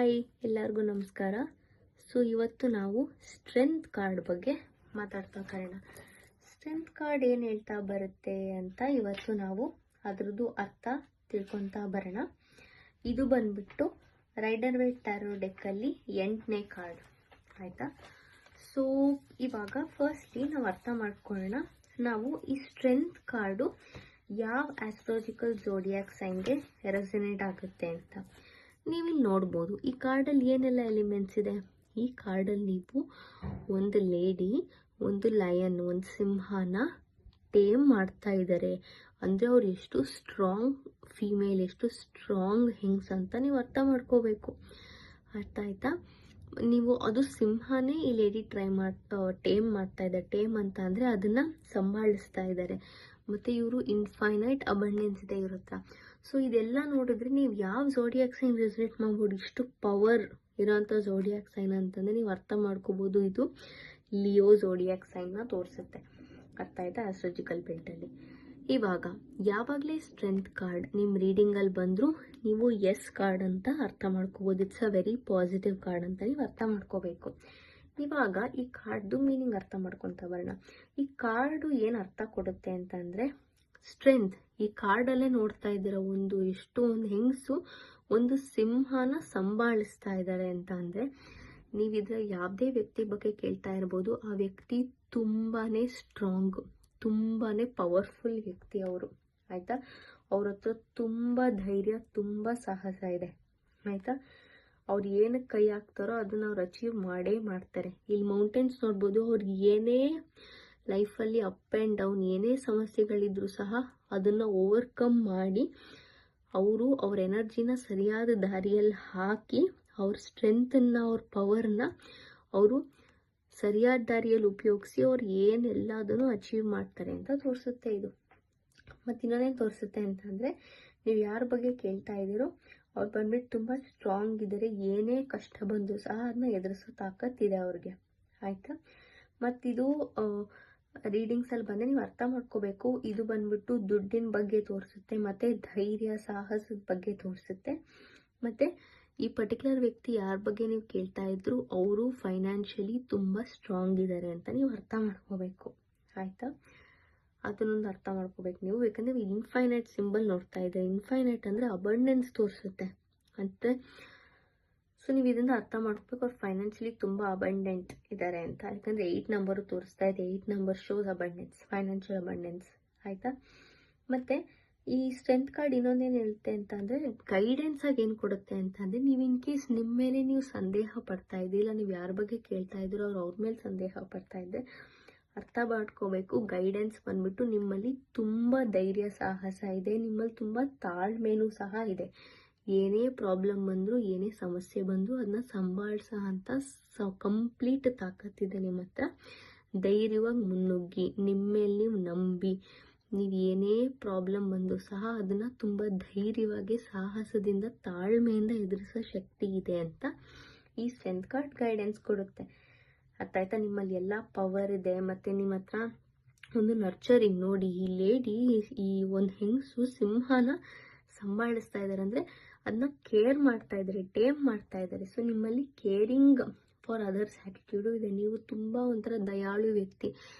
Hi, ಎಲ್ಲರಿಗೂ ನಮಸ್ಕಾರ. So ಇವತ್ತು ನಾವು ಸ್ಟ್ರೆಂತ್ ಕಾರ್ಡ್ ಬಗ್ಗೆ ಮಾತಾಡ್ತಾ ಹೋಗೋಣ. ಸ್ಟ್ರೆಂತ್ ಕಾರ್ಡ್ ಏನು ಹೇಳ್ತಾ ಬರುತ್ತೆ ಅಂತ ಇವತ್ತು ನಾವು ಅದರದ್ದು ಅರ್ಥ ತಿಳ್ಕೊತಾ ಬರೋಣ. ಇದು ಬಂದ್ಬಿಟ್ಟು ರೈಡರ್ ವೇಟ್ ಟ್ಯಾರೋ ಡೆಕ್ಕಲ್ಲಿ 8ನೇ ಕಾರ್ಡ್ ಆಯಿತಾ. ಸೊ ಇವಾಗ ಫಸ್ಟ್ಲಿ ನಾವು ಅರ್ಥ ಮಾಡ್ಕೊಳ್ಳೋಣ, ನಾವು ಈ ಸ್ಟ್ರೆಂತ್ ಕಾರ್ಡು ಯಾವ ಆಸ್ಟ್ರಾಲಜಿಕಲ್ ಝೋಡಿಯಾಕ್ ಸೈನ್ಗೆ ರೆಸನೇಟ್ ಆಗುತ್ತೆ ಅಂತ. ನೀವಿಲ್ಲಿ ನೋಡ್ಬೋದು ಈ ಕಾರ್ಡಲ್ಲಿ ಏನೆಲ್ಲ ಎಲಿಮೆಂಟ್ಸ್ ಇದೆ. ಈ ಕಾರ್ಡಲ್ಲಿ ನೀವು ಒಂದು ಲೇಡಿ, ಒಂದು ಲಯನ್, ಒಂದು ಸಿಂಹನ ಟೇಮ್ ಮಾಡ್ತಾ ಇದ್ದಾರೆ. ಅಂದರೆ ಅವ್ರು ಎಷ್ಟು ಸ್ಟ್ರಾಂಗ್ ಫೀಮೇಲ್, ಎಷ್ಟು ಸ್ಟ್ರಾಂಗ್ ಹೆಂಗ್ಸ್ ಅಂತ ನೀವು ಅರ್ಥ ಮಾಡ್ಕೋಬೇಕು. ಅರ್ಥ ಆಯ್ತಾ? ನೀವು ಅದು ಸಿಂಹನೇ ಈ ಲೇಡಿ ಟೇಮ್ ಮಾಡ್ತಾ ಇದ್ದಾರೆ. ಟೇಮ್ ಅಂತ ಅಂದರೆ ಅದನ್ನು ಸಂಭಾಳಿಸ್ತಾ ಇದ್ದಾರೆ. ಮತ್ತು ಇವರು ಇನ್ಫೈನೈಟ್ ಅಬಂಡೆನ್ಸ್ ಇದೆ ಇವ್ರ ಹತ್ರ. ಸೊ ಇದೆಲ್ಲ ನೋಡಿದ್ರೆ ನೀವು ಯಾವ ಝೋಡಿಯಾಕ್ ಸೈನ್ ರೆಸನೇಟ್ ಮಾಡ್ಬೋದು, ಇಷ್ಟು ಪವರ್ ಇರೋಂಥ ಝೋಡಿಯಾಕ್ ಸೈನ್ ಅಂತಂದರೆ ನೀವು ಅರ್ಥ ಮಾಡ್ಕೋಬೋದು. ಇದು ಲಿಯೋ ಝೋಡಿಯಾಕ್ ಸೈನ್ನ ತೋರಿಸುತ್ತೆ. ಅರ್ಥ ಆಯ್ತಾ? ಆಸ್ಟ್ರಾಲಜಿಕಲ್ ಬೆಲ್ಟಲ್ಲಿ ಇವಾಗ ಯಾವಾಗಲೇ ಸ್ಟ್ರೆಂತ್ ಕಾರ್ಡ್ ನಿಮ್ಮ ರೀಡಿಂಗಲ್ಲಿ ಬಂದರೂ ನೀವು ಎಸ್ ಕಾರ್ಡ್ ಅಂತ ಅರ್ಥ ಮಾಡ್ಕೋಬೋದು. It's a very positive card ಅಂತ ನೀವು ಅರ್ಥ ಮಾಡ್ಕೋಬೇಕು. ಇವಾಗ ಈ ಕಾರ್ಡ್ದು ಮೀನಿಂಗ್ ಅರ್ಥ ಮಾಡ್ಕೊತಾ ಬರೋಣ. ಈ ಕಾರ್ಡು ಏನು ಅರ್ಥ ಕೊಡುತ್ತೆ ಅಂತಂದರೆ ಸ್ಟ್ರೆಂತ್. ಈ ಕಾರ್ಡಲ್ಲೇ ನೋಡ್ತಾ ಇದ್ದೀರ, ಒಂದು ಹೆಂಗಸು ಒಂದು ಸಿಂಹನ ಸಂಭಾಳಿಸ್ತಾ ಇದ್ದಾರೆ ಅಂತ ಅಂದರೆ ನೀವಿದ್ರ ಯಾವುದೇ ವ್ಯಕ್ತಿ ಬಗ್ಗೆ ಕೇಳ್ತಾ ಇರ್ಬೋದು. ಆ ವ್ಯಕ್ತಿ ತುಂಬಾ ಸ್ಟ್ರಾಂಗ್, ತುಂಬಾ ಪವರ್ಫುಲ್ ವ್ಯಕ್ತಿ ಅವರು. ಆಯಿತಾ? ಅವ್ರ ಹತ್ರ ತುಂಬ ಧೈರ್ಯ, ತುಂಬ ಸಾಹಸ ಇದೆ. ಆಯಿತಾ? ಅವ್ರು ಏನಕ್ಕೆ ಕೈ ಹಾಕ್ತಾರೋ ಅದನ್ನು ಅವ್ರು ಅಚೀವ್ ಮಾಡೇ ಮಾಡ್ತಾರೆ. ಇಲ್ಲಿ ಮೌಂಟೇನ್ಸ್ ನೋಡ್ಬೋದು. ಅವ್ರಿಗೆ ಏನೇ ಲೈಫಲ್ಲಿ ಅಪ್ ಆ್ಯಂಡ್ ಡೌನ್ ಏನೇ ಸಮಸ್ಯೆಗಳಿದ್ರೂ ಸಹ ಅದನ್ನು ಓವರ್ಕಮ್ ಮಾಡಿ ಅವರು ಅವ್ರ ಎನರ್ಜಿನ ಸರಿಯಾದ ದಾರಿಯಲ್ಲಿ ಹಾಕಿ ಅವ್ರ ಸ್ಟ್ರೆಂತನ್ನು, ಅವ್ರ ಪವರ್ನ ಅವರು ಸರಿಯಾದ ದಾರಿಯಲ್ಲಿ ಉಪಯೋಗಿಸಿ ಅವ್ರು ಏನೆಲ್ಲದನ್ನು ಅಚೀವ್ ಮಾಡ್ತಾರೆ ಅಂತ ತೋರಿಸುತ್ತೆ ಇದು. ಮತ್ತು ಇನ್ನೊಂದೇನು ತೋರಿಸುತ್ತೆ ಅಂತಂದರೆ, ನೀವು ಯಾರ ಬಗ್ಗೆ ಕೇಳ್ತಾ ಇದ್ದೀರೋ ಅವ್ರು ಬಂದ್ಬಿಟ್ಟು ತುಂಬ ಸ್ಟ್ರಾಂಗ್ ಇದ್ದಾರೆ. ಏನೇ ಕಷ್ಟ ಬಂದರೂ ಸಹ ಅದನ್ನ ಎದುರಿಸೋ ತಾಕತ್ತಿದೆ ಅವ್ರಿಗೆ. ಆಯಿತಾ? ಮತ್ತಿದು ರೀಡಿಂಗ್ಸಲ್ಲಿ ಬಂದರೆ ನೀವು ಅರ್ಥ ಮಾಡ್ಕೋಬೇಕು. ಇದು ಬಂದ್ಬಿಟ್ಟು ದುಡ್ಡಿನ ಬಗ್ಗೆ ತೋರಿಸುತ್ತೆ, ಮತ್ತು ಧೈರ್ಯ ಸಾಹಸದ ಬಗ್ಗೆ ತೋರಿಸುತ್ತೆ. ಮತ್ತು ಈ ಪರ್ಟಿಕ್ಯುಲರ್ ವ್ಯಕ್ತಿ ಯಾರ ಬಗ್ಗೆ ನೀವು ಕೇಳ್ತಾ ಇದ್ರು ಅವರು ಫೈನಾನ್ಷಿಯಲಿ ತುಂಬ ಸ್ಟ್ರಾಂಗ್ ಇದ್ದಾರೆ ಅಂತ ನೀವು ಅರ್ಥ ಮಾಡ್ಕೋಬೇಕು. ಆಯಿತಾ? ಅದನ್ನೊಂದು ಅರ್ಥ ಮಾಡ್ಕೋಬೇಕು ನೀವು. ಯಾಕಂದರೆ ಇನ್ಫೈನೈಟ್ ಸಿಂಬಲ್ ನೋಡ್ತಾ ಇದ್ದಾರೆ. ಇನ್ಫೈನೈಟ್ ಅಂದರೆ ಅಬಂಡೆನ್ಸ್ ತೋರಿಸುತ್ತೆ ಅಂತ. ಸೊ ನೀವು ಇದನ್ನು ಅರ್ಥ ಮಾಡ್ಕೋಬೇಕು, ಅವ್ರು ಫೈನಾನ್ಷಿಯಲಿ ತುಂಬ ಅಬಂಡೆಂಟ್ ಇದ್ದಾರೆ ಅಂತ. ಯಾಕಂದರೆ 8 ನಂಬರು ತೋರಿಸ್ತಾ ಇದೆ. 8 number shows abundance, financial abundance. ಆಯಿತಾ? ಮತ್ತು ಈ ಸ್ಟ್ರೆಂತ್ ಕಾರ್ಡ್ ಇನ್ನೊಂದೇನು ಹೇಳುತ್ತೆ ಅಂತ ಅಂದರೆ ಗೈಡೆನ್ಸ್ ಆಗಿ ಏನು ಕೊಡುತ್ತೆ ಅಂತಂದರೆ, ನೀವು ಇನ್ ಕೇಸ್ ನಿಮ್ಮ ಮೇಲೆ ನೀವು ಸಂದೇಹ ಪಡ್ತಾ ಇದ್ದಿಲ್ಲ, ನೀವು ಯಾರ ಬಗ್ಗೆ ಕೇಳ್ತಾ ಇದ್ದೀರೋ ಅವ್ರ ಮೇಲೆ ಸಂದೇಹ ಪಡ್ತಾ ಇದ್ದೆ, ಅರ್ಥ ಮಾಡ್ಕೋಬೇಕು. ಗೈಡೆನ್ಸ್ ಬಂದ್ಬಿಟ್ಟು ನಿಮ್ಮಲ್ಲಿ ತುಂಬ ಧೈರ್ಯ ಸಾಹಸ ಇದೆ, ನಿಮ್ಮಲ್ಲಿ ತುಂಬ ತಾಳ್ಮೆನೂ ಸಹ ಇದೆ. ಏನೇ ಪ್ರಾಬ್ಲಮ್ ಬಂದರೂ, ಏನೇ ಸಮಸ್ಯೆ ಬಂದರೂ ಅದನ್ನ ಸಂಭಾಳಿಸೋ ಅಂತ ಕಂಪ್ಲೀಟ್ ತಾಕತ್ತಿದೆ ನಿಮ್ಮ ಹತ್ರ. ಧೈರ್ಯವಾಗಿ ಮುನ್ನುಗ್ಗಿ, ನಿಮ್ಮ ಮೇಲೆ ನೀವು ನಂಬಿ, ನೀವು ಏನೇ ಪ್ರಾಬ್ಲಮ್ ಬಂದರೂ ಸಹ ಅದನ್ನು ತುಂಬ ಧೈರ್ಯವಾಗಿ, ಸಾಹಸದಿಂದ, ತಾಳ್ಮೆಯಿಂದ ಎದುರಿಸೋ ಶಕ್ತಿ ಇದೆ ಅಂತ ಈ ಸ್ಟ್ರೆಂತ್ ಕಾರ್ಡ್ ಗೈಡೆನ್ಸ್ ಕೊಡುತ್ತೆ. ಅರ್ಥ ಆಯ್ತಾ? ನಿಮ್ಮಲ್ಲಿ ಎಲ್ಲ ಪವರ್ ಇದೆ. ಮತ್ತು ನಿಮ್ಮ ಹತ್ರ ಒಂದು ನರ್ಚರಿಂಗ್ ನೋಡಿ. ಈ ಲೇಡಿ, ಈ ಒಂದು ಹೆಂಗಸು ಸಿಂಹನ ಸಂಭಾಳಿಸ್ತಾ ಇದ್ದಾರೆ ಅಂದರೆ ಅದನ್ನ ಕೇರ್ ಮಾಡ್ತಾ ಇದ್ದಾರೆ, ಟೇಮ್ ಮಾಡ್ತಾ ಇದ್ದಾರೆ. ಸೊ ನಿಮ್ಮಲ್ಲಿ ಕೇರಿಂಗ್ ಫಾರ್ ಅದರ್ಸ್ ಆ್ಯಟಿಟ್ಯೂಡು ಇದೆ. ನೀವು ತುಂಬ ಒಂಥರ ದಯಾಳು ವ್ಯಕ್ತಿ,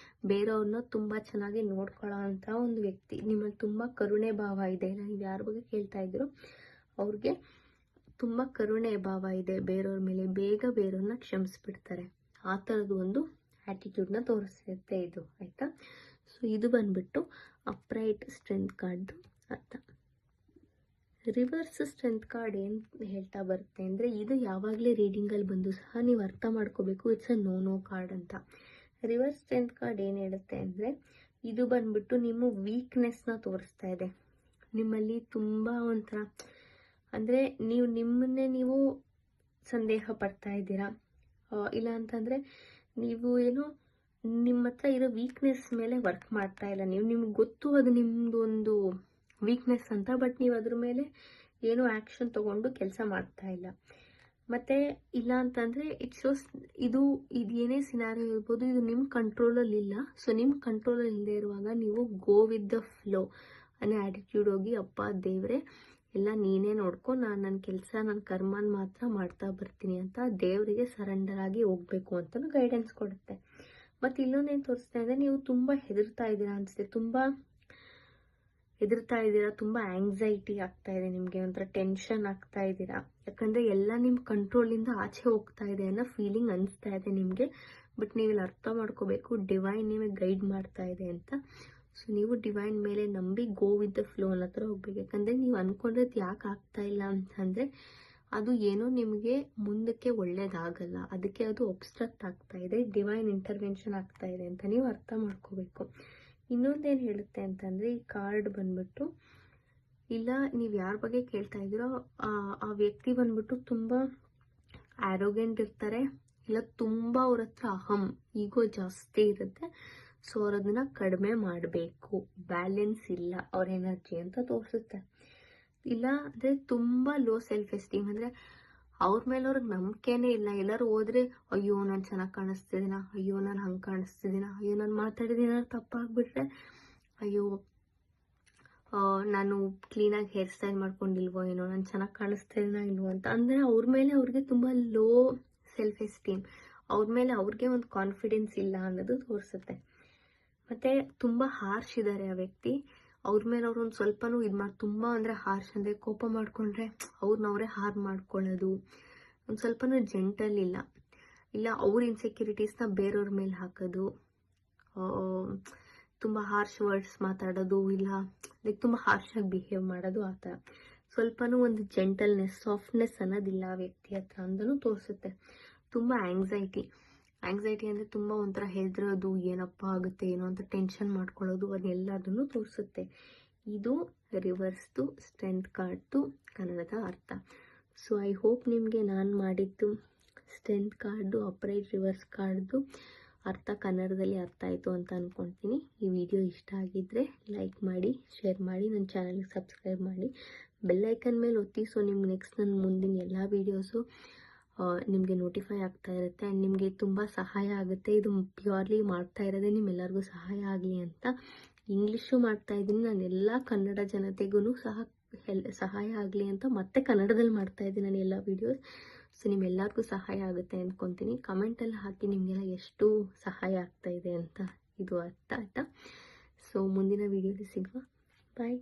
ಬೇರೆಯವ್ರನ್ನ ತುಂಬ ಚೆನ್ನಾಗಿ ನೋಡ್ಕೊಳ್ಳೋ ಅಂಥ ಒಂದು ವ್ಯಕ್ತಿ. ನಿಮ್ಮಲ್ಲಿ ತುಂಬ ಕರುಣೆ ಭಾವ ಇದೆ. ನೀವು ಯಾರ ಬಗ್ಗೆ ಕೇಳ್ತಾ ಇದ್ದೀರೋ ಅವ್ರಿಗೆ ತುಂಬ ಕರುಣೆ ಭಾವ ಇದೆ ಬೇರೆಯವ್ರ ಮೇಲೆ. ಬೇಗ ಬೇರೆಯವ್ರನ್ನ ಕ್ಷಮಿಸ್ಬಿಡ್ತಾರೆ. ಆ ಥರದ್ದು ಒಂದು ಆ್ಯಟಿಟ್ಯೂಡ್ನ ತೋರಿಸುತ್ತೆ ಇದು. ಆಯಿತಾ? ಸೊ ಇದು ಬಂದ್ಬಿಟ್ಟು ಅಪ್ರೈಟ್ ಸ್ಟ್ರೆಂತ್ ಕಾರ್ಡ್ದು ಅರ್ಥ. ರಿವರ್ಸ್ ಸ್ಟ್ರೆಂತ್ ಕಾರ್ಡ್ ಏನು ಹೇಳ್ತಾ ಬರುತ್ತೆ ಅಂದರೆ, ಇದು ಯಾವಾಗಲೇ ರೀಡಿಂಗಲ್ಲಿ ಬಂದು ಸಹ ನೀವು ಅರ್ಥ ಮಾಡ್ಕೋಬೇಕು. ಇಟ್ಸ್ ಅ ನೋ ಕಾರ್ಡ್ ಅಂತ. ರಿವರ್ಸ್ ಸ್ಟ್ರೆಂತ್ ಕಾರ್ಡ್ ಏನು ಹೇಳುತ್ತೆ ಅಂದರೆ, ಇದು ಬಂದ್ಬಿಟ್ಟು ನಿಮ್ಮ ವೀಕ್ನೆಸ್ನ ತೋರಿಸ್ತಾ ಇದೆ. ನಿಮ್ಮಲ್ಲಿ ತುಂಬ ಒಂಥರ ಅಂದರೆ ನಿಮ್ಮನ್ನೇ ನೀವು ಸಂದೇಹ ಪಡ್ತಾ ಇದ್ದೀರಾ. ಇಲ್ಲ ಅಂತಂದರೆ ನೀವು ಏನೋ ನಿಮ್ಮ ಹತ್ರ ಇರೋ ವೀಕ್ನೆಸ್ ಮೇಲೆ ವರ್ಕ್ ಮಾಡ್ತಾ ಇಲ್ಲ. ನಿಮ್ಗೆ ಗೊತ್ತು ಅದು ನಿಮ್ಮದು ಒಂದು ವೀಕ್ನೆಸ್ ಅಂತ, ಬಟ್ ನೀವು ಅದ್ರ ಮೇಲೆ ಏನೋ ಆ್ಯಕ್ಷನ್ ತೊಗೊಂಡು ಕೆಲಸ ಮಾಡ್ತಾ ಇಲ್ಲ. ಮತ್ತು ಇಲ್ಲ ಅಂತಂದರೆ ಇಟ್ ಶೋಸ್ ಇದು ಏನೇ ಸಿನಾರಿಯೋ ಇರ್ಬೋದು, ಇದು ನಿಮ್ಮ ಕಂಟ್ರೋಲಲ್ಲಿ ಇಲ್ಲ. ಸೊ ನಿಮ್ಮ ಕಂಟ್ರೋಲಲ್ಲಿ ಇಲ್ಲದೆ ಇರುವಾಗ ನೀವು ಗೋ ವಿತ್ ದ ಫ್ಲೋ ಅನ್ನೋ ಆ್ಯಟಿಟ್ಯೂಡ್ ಹೋಗಿ, ಅಪ್ಪ ದೇವರೇ ಎಲ್ಲ ನೀನೇ ನೋಡ್ಕೊ, ನಾನು ನನ್ನ ಕೆಲಸ ನನ್ನ ಕರ್ಮನ ಮಾತ್ರ ಮಾಡ್ತಾ ಬರ್ತೀನಿ ಅಂತ ದೇವರಿಗೆ ಸರೆಂಡರ್ ಆಗಿ ಹೋಗ್ಬೇಕು ಅಂತಲೂ ಗೈಡೆನ್ಸ್ ಕೊಡುತ್ತೆ. ಮತ್ತು ಇನ್ನೊಂದೇನು ತೋರಿಸ್ತಾ ಇದೆ, ನೀವು ತುಂಬ ಹೆದರ್ತಾ ಇದ್ದೀರಾ ಅನಿಸುತ್ತೆ, ತುಂಬ ಹೆದರ್ತಾ ಇದ್ದೀರಾ, ತುಂಬ ಆಂಗ್ಸೈಟಿ ಆಗ್ತಾ ಇದೆ ನಿಮಗೆ, ಒಂಥರ ಟೆನ್ಷನ್ ಆಗ್ತಾ ಇದ್ದೀರಾ. ಯಾಕಂದರೆ ಎಲ್ಲ ನಿಮ್ಮ ಕಂಟ್ರೋಲಿಂದ ಆಚೆ ಹೋಗ್ತಾ ಇದೆ ಅನ್ನೋ ಫೀಲಿಂಗ್ ಅನಿಸ್ತಾ ಇದೆ ನಿಮಗೆ. ಬಟ್ ನೀವು ಇಲ್ಲಿ ಅರ್ಥ ಮಾಡ್ಕೋಬೇಕು, ಡಿವೈನ್ ನಿಮಗೆ ಗೈಡ್ ಮಾಡ್ತಾ ಇದೆ ಅಂತ. ಸೊ ನೀವು ಡಿವೈನ್ ಮೇಲೆ ನಂಬಿ ಗೋ ವಿತ್ ದ ಫ್ಲೋ ಅನ್ನೋ ಥರ ಹೋಗ್ಬೇಕು. ಯಾಕಂದರೆ ನೀವು ಅಂದ್ಕೊಂಡಿದ್ದು ಯಾಕೆ ಆಗ್ತಾ ಇಲ್ಲ ಅಂತಂದರೆ ಅದು ಏನೋ ನಿಮಗೆ ಮುಂದಕ್ಕೆ ಒಳ್ಳೇದಾಗಲ್ಲ, ಅದಕ್ಕೆ ಅದು ಒಬ್ಸ್ಟ್ರಕ್ಟ್ ಆಗ್ತಾ ಇದೆ, ಡಿವೈನ್ ಇಂಟರ್ವೆನ್ಷನ್ ಆಗ್ತಾ ಇದೆ ಅಂತ ನೀವು ಅರ್ಥ ಮಾಡ್ಕೋಬೇಕು. ಇನ್ನೊಂದೇನು ಹೇಳುತ್ತೆ ಅಂತಂದರೆ, ಈ ಕಾರ್ಡ್ ಬಂದ್ಬಿಟ್ಟು, ಇಲ್ಲ ನೀವು ಯಾರ ಬಗ್ಗೆ ಕೇಳ್ತಾ ಇದ್ದೀರೋ ಆ ವ್ಯಕ್ತಿ ಬಂದ್ಬಿಟ್ಟು ತುಂಬ ಆ್ಯರೋಗೆಂಟ್ ಇರ್ತಾರೆ, ಇಲ್ಲ ತುಂಬ ಅವ್ರ ಹತ್ರ ಈಗೋ ಜಾಸ್ತಿ ಇರುತ್ತೆ. ಸೊ ಅವ್ರು ಅದನ್ನ ಕಡಿಮೆ ಮಾಡಬೇಕು, ಬ್ಯಾಲೆನ್ಸ್ ಇಲ್ಲ ಅವ್ರ ಎನರ್ಜಿ ಅಂತ ತೋರಿಸುತ್ತೆ. ಇಲ್ಲ ಅಂದರೆ ತುಂಬ ಲೋ ಸೆಲ್ಫ್ ಎಸ್ಟೀಮ್, ಅಂದರೆ ಅವ್ರ ಮೇಲೆ ಅವ್ರಿಗೆ ನಂಬಿಕೆನೇ ಇಲ್ಲ. ಎಲ್ಲರೂ ಹೋದ್ರೆ ಅಯ್ಯೋ ನಾನು ಚೆನ್ನಾಗಿ ಕಾಣಿಸ್ತಿದ್ದೀನ, ಅಯ್ಯೋ ನಾನು ಹಂಗೆ ಕಾಣಿಸ್ತಿದ್ದೀನ, ಅಯ್ಯೋ ನಾನು ಮಾತಾಡಿದ್ದೀನಿ ತಪ್ಪಾಗ್ಬಿಟ್ರೆ, ಅಯ್ಯೋ ನಾನು ಕ್ಲೀನಾಗಿ ಹೇರ್ ಸ್ಟೈಲ್ ಮಾಡ್ಕೊಂಡಿಲ್ವೋ ಏನೋ, ನಾನು ಚೆನ್ನಾಗಿ ಕಾಣಿಸ್ತಾ ಇದೀನ ಇಲ್ವೋ ಅಂತ. ಅಂದರೆ ಅವ್ರ ಮೇಲೆ ಅವ್ರಿಗೆ ತುಂಬ ಲೋ ಸೆಲ್ಫ್ ಎಸ್ಟೀಮ್, ಅವ್ರ ಮೇಲೆ ಅವ್ರಿಗೆ ಒಂದು ಕಾನ್ಫಿಡೆನ್ಸ್ ಇಲ್ಲ ಅನ್ನೋದು ತೋರಿಸುತ್ತೆ. ಮತ್ತು ತುಂಬ ಹಾರ್ಶ್ ಇದ್ದಾರೆ ಆ ವ್ಯಕ್ತಿ, ಅವ್ರ ಮೇಲೆ ಅವ್ರು ಒಂದು ಸ್ವಲ್ಪನೂ ತುಂಬ ಅಂದರೆ ಹಾರ್ಶ್ ಅಂದರೆ ಕೋಪ ಮಾಡಿಕೊಂಡ್ರೆ ಅವ್ರನ್ನವರೇ ಹಾರ್ ಮಾಡ್ಕೊಳ್ಳೋದು, ಒಂದು ಸ್ವಲ್ಪನೂ ಜೆಂಟಲ್ ಇಲ್ಲ, ಇಲ್ಲ ಅವ್ರ ಇನ್ಸೆಕ್ಯೂರಿಟೀಸ್ನ ಬೇರೆಯವ್ರ ಮೇಲೆ ಹಾಕೋದು, ತುಂಬ ಹಾರ್ಶ್ ವರ್ಡ್ಸ್ ಮಾತಾಡೋದು, ಇಲ್ಲ ಲೈಕ್ ತುಂಬ ಹಾರ್ಶಾಗಿ ಬಿಹೇವ್ ಮಾಡೋದು, ಆ ಥರ. ಸ್ವಲ್ಪನೂ ಒಂದು ಜೆಂಟಲ್ನೆಸ್, ಸಾಫ್ಟ್ನೆಸ್ ಅನ್ನೋದಿಲ್ಲ ಆ ವ್ಯಕ್ತಿ ಹತ್ರ ಅಂತಲೂ ತೋರಿಸುತ್ತೆ. ತುಂಬ ಆಂಗ್ಸೈಟಿ ಅಂದರೆ ತುಂಬ ಒಂಥರ ಹೆದರೋದು, ಏನಪ್ಪ ಆಗುತ್ತೆ ಏನೋ ಅಂತ ಟೆನ್ಷನ್ ಮಾಡ್ಕೊಳ್ಳೋದು, ಅದೆಲ್ಲದನ್ನು ತೋರಿಸುತ್ತೆ. ಇದು ರಿವರ್ಸ್ದು ಸ್ಟ್ರೆಂತ್ ಕಾರ್ಡ್ದು ಕನ್ನಡದ ಅರ್ಥ. ಸೊ ಐ ಹೋಪ್ ನಿಮಗೆ ನಾನು ಮಾಡಿದ್ದು ಸ್ಟ್ರೆಂತ್ ಕಾರ್ಡು ಅಪ್ರೈಟ್ ರಿವರ್ಸ್ ಕಾರ್ಡ್ದು ಅರ್ಥ ಕನ್ನಡದಲ್ಲಿ ಅರ್ಥ ಆಯಿತು ಅಂತ ಅಂದ್ಕೊಳ್ತೀನಿ. ಈ ವಿಡಿಯೋ ಇಷ್ಟ ಆಗಿದ್ದರೆ ಲೈಕ್ ಮಾಡಿ, ಶೇರ್ ಮಾಡಿ, ನನ್ನ ಚಾನಲ್ಗೆ ಸಬ್ಸ್ಕ್ರೈಬ್ ಮಾಡಿ, ಬೆಲ್ಲೈಕನ್ ಮೇಲೆ ಒತ್ತಿ. ಸೊ ನಿಮ್ಗೆ ನೆಕ್ಸ್ಟ್ ನನ್ನ ಮುಂದಿನ ಎಲ್ಲ ವೀಡಿಯೋಸು ನಿಮಗೆ ನೋಟಿಫೈ ಆಗ್ತಾ ಇರುತ್ತೆ ಆ್ಯಂಡ್ ನಿಮಗೆ ತುಂಬ ಸಹಾಯ ಆಗುತ್ತೆ. ಇದು ಪ್ಯೂರ್ಲಿ ಮಾಡ್ತಾ ಇರೋದೇ ನಿಮ್ಮೆಲ್ಲರಿಗೂ ಸಹಾಯ ಆಗಲಿ ಅಂತ. ಇಂಗ್ಲೀಷು ಮಾಡ್ತಾ ಇದ್ದೀನಿ, ನಾನು ಎಲ್ಲ ಕನ್ನಡ ಜನತೆಗೂ ಸಹಾಯ ಆಗಲಿ ಅಂತ ಮತ್ತೆ ಕನ್ನಡದಲ್ಲಿ ಮಾಡ್ತಾ ಇದ್ದೀನಿ ನಾನು ಎಲ್ಲ ವೀಡಿಯೋಸ್. ಸೊ ನಿಮ್ಮೆಲ್ಲರಿಗೂ ಸಹಾಯ ಆಗುತ್ತೆ ಅಂದ್ಕೊತೀನಿ. ಕಮೆಂಟಲ್ಲಿ ಹಾಕಿ ನಿಮಗೆಲ್ಲ ಎಷ್ಟು ಸಹಾಯ ಆಗ್ತಾ ಇದೆ ಅಂತ ಇದು ಅರ್ಥ ಆಯ್ತಾ. ಸೊ ಮುಂದಿನ ವೀಡಿಯೋದಲ್ಲಿ ಸಿಗುವ. ಬಾಯ್.